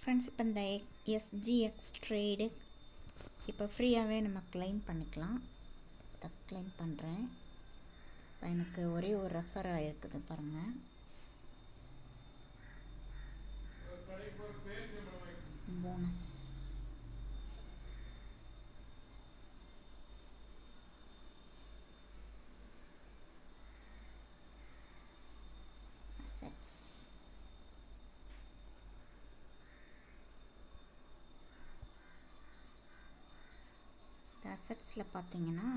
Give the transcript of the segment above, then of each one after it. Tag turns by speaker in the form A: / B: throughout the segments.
A: Friends, இப்போ இந்த SGX trade இப்போ ஃப்ரீயாகவே நம்ம கிளைம் பண்ணிக்கலாம். கிளைம் பண்ணுறேன். இப்போ எனக்கு ஒரே ஒரு ரெஃபர் ஆகிருக்குது பாருங்கள். போனஸ் அசெட்ஸ் அசெட்ஸில் பார்த்தீங்கன்னா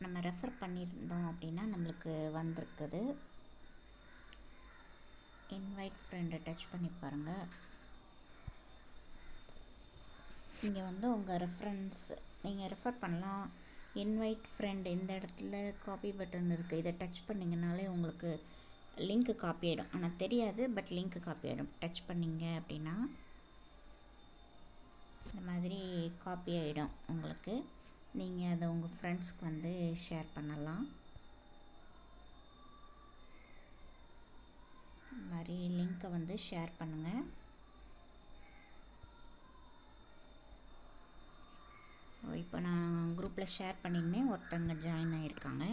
A: நம்ம ரெஃபர் பண்ணியிருந்தோம் அப்படின்னா நம்மளுக்கு வந்திருக்குது. இன்வைட் ஃப்ரெண்டை டச் பண்ணி பாருங்கள். இங்கே வந்து உங்கள் ரெஃபரன்ஸ் நீங்கள் ரெஃபர் பண்ணலாம். இன்வைட் ஃப்ரெண்ட் இந்த இடத்துல காப்பி பட்டன் இருக்குது. இதை டச் பண்ணிங்கனாலே உங்களுக்கு லிங்க்கு காப்பி ஆகிடும். ஆனால் தெரியாது, பட் லிங்க்கு காப்பி ஆகிடும். டச் பண்ணிங்க அப்படின்னா இந்த மாதிரி காப்பி ஆகிடும் உங்களுக்கு. நீங்கள் அதை உங்கள் ஃப்ரெண்ட்ஸ்க்கு வந்து ஷேர் பண்ணலாம். இந்த மாதிரி லிங்க்கை வந்து ஷேர் பண்ணுங்கள். ஸோ இப்போ நான் குரூப்பில் ஷேர் பண்ணியிருந்தேன், ஒருத்தங்க ஜாயின் ஆகியிருக்காங்க.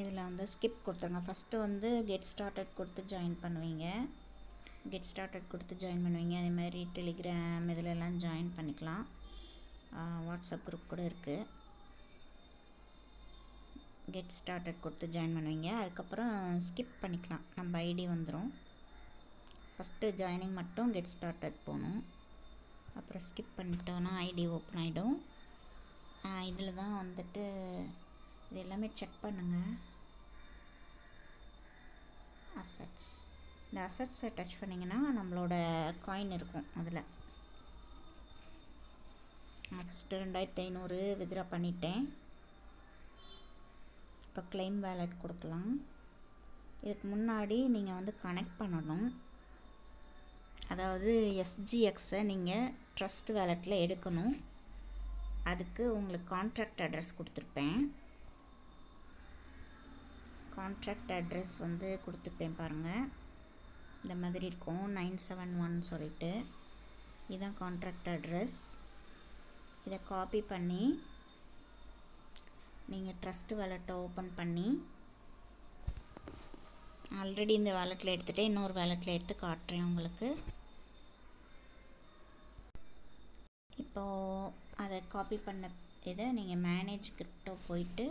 A: இதில் வந்து ஸ்கிப் கொடுத்துருங்க. ஃபஸ்ட்டு வந்து கெட் ஸ்டார்டட் கொடுத்து ஜாயின் பண்ணுவீங்க. அதேமாதிரி டெலிகிராம் இதிலெல்லாம் ஜாயின் பண்ணிக்கலாம். வாட்ஸ்அப் குரூப் கூட இருக்குது. கெட் ஸ்டார்டட் கொடுத்து ஜாயின் பண்ணுவீங்க. அதுக்கப்புறம் ஸ்கிப் பண்ணிக்கலாம், நம்ம ஐடி வந்துடும். ஃபஸ்ட்டு ஜாயினிங் மட்டும் கெட் ஸ்டார்டட் போகணும். அப்புறம் ஸ்கிப் பண்ணிட்டோன்னா ஐடி ஓப்பன் ஆகிடும். இதில் தான் வந்துட்டு இது எல்லாமே செக் பண்ணுங்கள். அசெட்ஸ், இந்த அசெட்ஸை டச் பண்ணிங்கன்னா நம்மளோட காயின் இருக்கும். அதில் நான் ஃபஸ்ட்டு 2500 வித்ட்ரா பண்ணிட்டேன். இப்போ கிளைம் வேலட் கொடுக்கலாம். இதுக்கு முன்னாடி நீங்கள் வந்து கனெக்ட் பண்ணணும். அதாவது எஸ்ஜிஎக்ஸை நீங்கள் ட்ரஸ்ட் வேலட்டில் எடுக்கணும். அதுக்கு உங்களுக்கு கான்ட்ராக்ட் அட்ரஸ் கொடுத்துருப்பேன். கான்ட்ராக்ட் அட்ரஸ் வந்து கொடுத்துருப்பேன் பாருங்கள். இந்த மாதிரி இருக்கும் 971 சொல்லிட்டு. இதுதான் கான்ட்ராக்ட் அட்ரஸ். இதை காப்பி பண்ணி நீங்கள் ட்ரஸ்ட் வேலட்டை ஓப்பன் பண்ணி, ஆல்ரெடி இந்த வேலட்டில் எடுத்துகிட்டு இன்னொரு வேலட்டில் எடுத்து காட்டுறேன் உங்களுக்கு. இப்போது அதை காப்பி பண்ண இதை நீங்கள் மேனேஜ் கிரிப்டோ போயிட்டு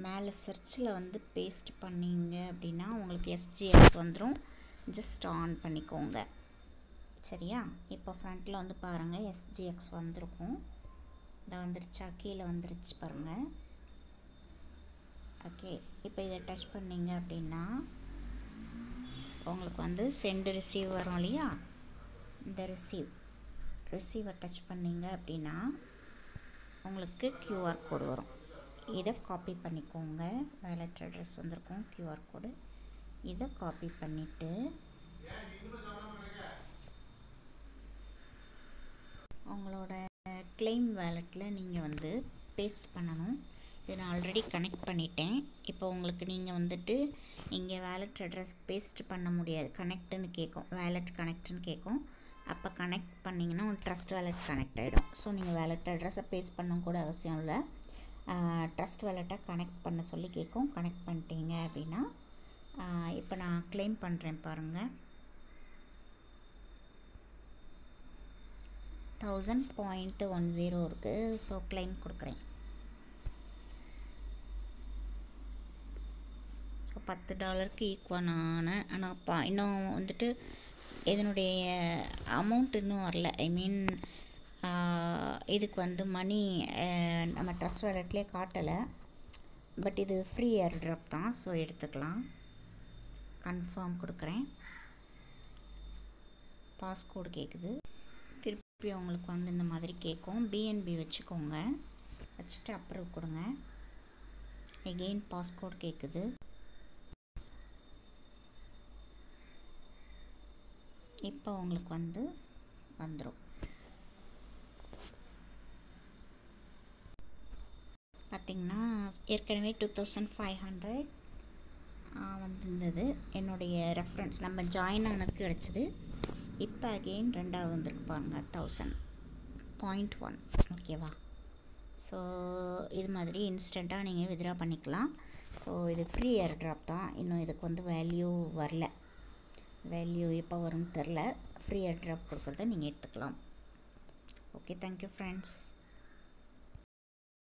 A: மேலே சர்ச்சில் வந்து பேஸ்ட் பண்ணிங்க அப்படின்னா உங்களுக்கு எஸ்ஜிஎக்ஸ் வந்துடும். ஜஸ்ட் ஆன் பண்ணிக்கோங்க, சரியா? இப்போ ஃப்ரண்ட்டில் வந்து பாருங்கள், எஸ்ஜிஎக்ஸ் வந்திருக்கும். இதை வந்துருச்சா? கீழே வந்துருச்சு பாருங்கள். ஓகே, இப்போ இதை டச் பண்ணிங்க அப்படின்னா உங்களுக்கு வந்து சென்ட் ரிசீவ் வரும் இல்லையா? இந்த ரிசீவை டச் பண்ணிங்க அப்படின்னா உங்களுக்கு கியூஆர் கோடு வரும். இதை காப்பி பண்ணிக்கோங்க. வேலட் அட்ரஸ் வந்திருக்கும், கியூஆர் கோடு. இதை காப்பி பண்ணிவிட்டு உங்களோட கிளைம் வேலட்டில் நீங்கள் வந்து பேஸ்ட் பண்ணணும். இதை நான் ஆல்ரெடி கனெக்ட் பண்ணிட்டேன். இப்போ உங்களுக்கு நீங்கள் வந்துட்டு இங்கே வேலட் அட்ரஸ் பேஸ்ட் பண்ண முடியாது, கனெக்ட்டுன்னு கேட்கும், வேலட் கனெக்ட்னு கேட்கும். அப்போ கனெக்ட் பண்ணிங்கன்னா உங்கள் ட்ரஸ்ட் வேலட் கனெக்ட் ஆகிடும். ஸோ நீங்கள் வேலட் அட்ரஸை பேஸ்ட் பண்ண கூட அவசியம் இல்லை. ட்ரஸ்ட் வேலட்டை கனெக்ட் பண்ண சொல்லி கேட்கும். கனெக்ட் பண்ணிட்டீங்க அப்படின்னா இப்போ நான் கிளைம் பண்ணுறேன் பாருங்கள். 1000.10 இருக்குது. ஸோ கிளைம் கொடுக்குறேன். ஸோ $10 ஈக்குவலான, ஆனால் இன்னும் வந்துட்டு இதனுடைய அமௌண்ட் இன்னும் வரல. ஐ மீன் இதுக்கு வந்து மணி நம்ம ட்ரஸ்ட் வேலட்லேயே காட்டலை. பட் இது ஃப்ரீ ஏர் ட்ராப் தான், ஸோ எடுத்துக்கலாம். கன்ஃபார்ம் கொடுக்குறேன். பாஸ்கோடு கேட்குது. திருப்பி உங்களுக்கு வந்து இந்த மாதிரி கேட்கும். பிஎன்பி வச்சுக்கோங்க. வச்சுட்டு அப்ரூவ் கொடுங்க. எகெயின் பாஸ்கோடு கேட்குது. இப்போ உங்களுக்கு வந்து வந்துடும். பார்த்திங்கன்னா ஏற்கனவே 2500 வந்திருந்தது. என்னுடைய ரெஃபரன்ஸ் நம்ம ஜாயின் ஆனதுக்கு கிடச்சிது. இப்போ அகெயின் ரெண்டாவது வந்திருக்கு பாருங்கள் 1000.1. ஓகேவா? ஸோ இது மாதிரி இன்ஸ்டண்ட்டாக நீங்கள் வித்ட்ரா பண்ணிக்கலாம். ஸோ இது ஃப்ரீ ஏர் ட்ராப் தான். இன்னும் இதுக்கு வந்து வேல்யூ வரல. வேல்யூ எப்போ வரும்னு தெரில. ஃப்ரீ ஏர் ட்ராப் கொடுக்குறத நீங்கள் எடுத்துக்கலாம். Okay, thank you friends.